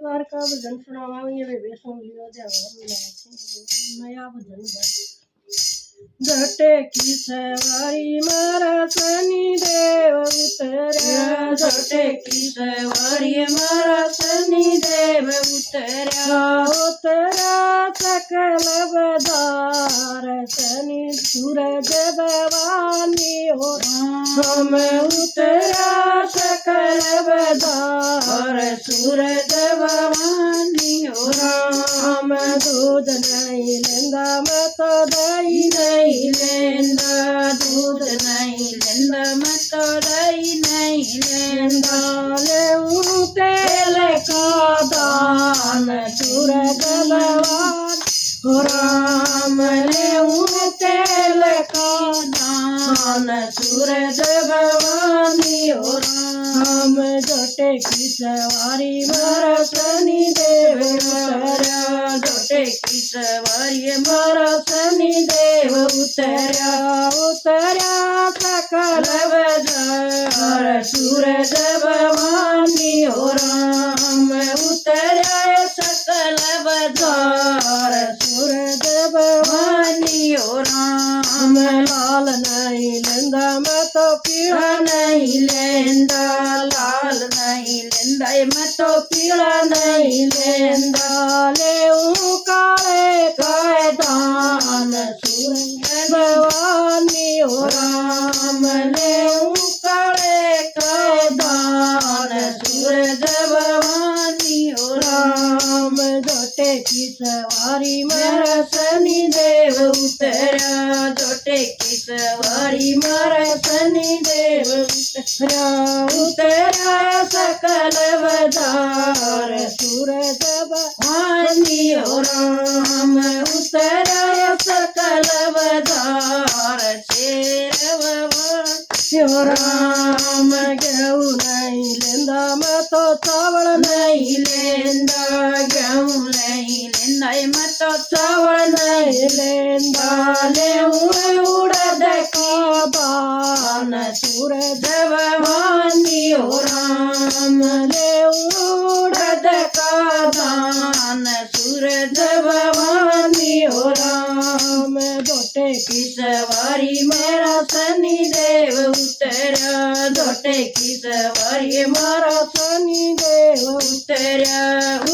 बार का भजन सुनावांगे वे भी सुन लियो नया भजन जटे की सवारी मारा शनि देव उतरा जटे की सवारी मारा शनि देव उतरा उतरा सकल बदार शनि सूरज भवानी हो हम उतरा सकल बदार सूरज भवानी हो हम दूध नहीं लेंदा मैं तो दही नहीं लेंदा दूध नहीं लेंदा मैं तो दही नहीं लेंदा लेऊं तेल का दान सूरज भगवान हो राम लेऊं तेल का दान सूरज भवानी हो राम जोटे की सवारी मारा शनि देव उतरा जोटे की सवारी मारा शनि देव उतरा उतरा सकल बजार सूरज भवानी हो राम उतरा सकल बजार सूरज भवानी हो राम लाल नहीं लेंदा मैं तो पीला नहीं लेंदा लाल नहीं लेंदा मैं तो पीला नहीं लेंदा लेऊं काले काय दान सूरज भवानी हो राम लेऊं काले काय दान सूरज भवानी हो राम जोटे की सवारी मारा शनि देव उतरा जोटे की सवारी मारा शनि देव उतरा उतरा सकल बजार सूरज भवानी हो राम उतरा सकल बजार शेर हो राम गेहूं नहीं लेंदा मैं तो चावल नहीं लेंदा गेहूं नहीं लेंदा मैं तो चावल नहीं लेंदा लेऊं उड़द का दान सूरज भवानी हो राम लेऊं उड़द का दान सूरज भवानी हो राम जोटे की सवारी मेरा शनि देव उतरा जोटे की सवारी मारा शनि देव उतरा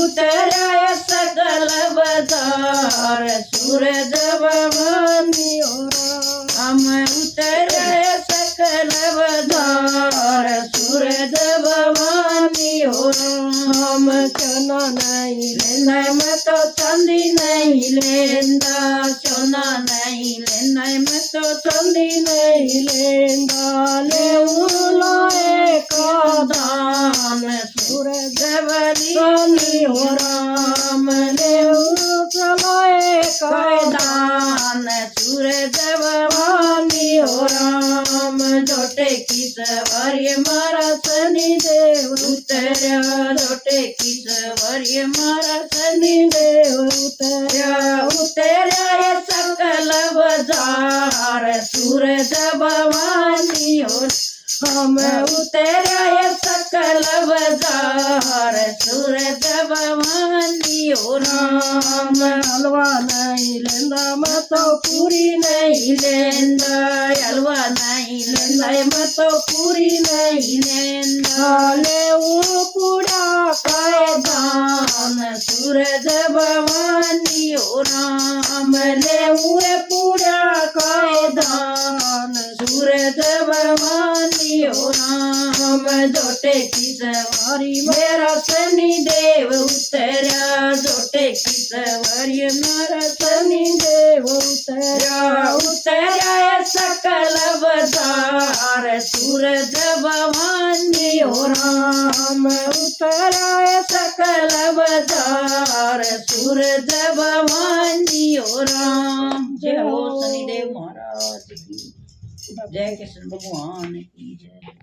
उतरा सकल बजार सूरज भवानी हो राम उतरा सकल बजार सूरज भवानी हो राम चना नहीं लेंदा मैं तो चांदी नहीं लेंदा सोना नहीं लेंदा मैं तो चांदी नहीं लेंदा लेऊं लोहे का दान सूरज भवानी हो राम लेऊं लोहे का दान सूरज भवानी हो राम जोटे की सवारी मारा शनि देव उतरा जोटे की सवारी मारा शनि देव उतरा उतरा सकल बजार सूरज भवानी हो हम उतरा सकल बजार सूरज भवानी हो राम हलवा नहीं लेंदा मैं तो पूरी नहीं लेंदा हलवा नहीं लेंदा मैं तो पूरी नहीं लेंदा लेऊं पूरा काय दान सूरज भवानी हो राम लेऊं पूरा काय दान सूरज भवानी हो राम जोटे की सवारी मेरा शनि देव उतरा जोटे की सवारी मेरा शनि देव उतरा उतरा सकल बजार सूरज भवानी हो राम उतरा सकल बजार सूरज भवानी हो राम जय हो शनिदेव महाराज की जय कृष्ण भगवान की जय।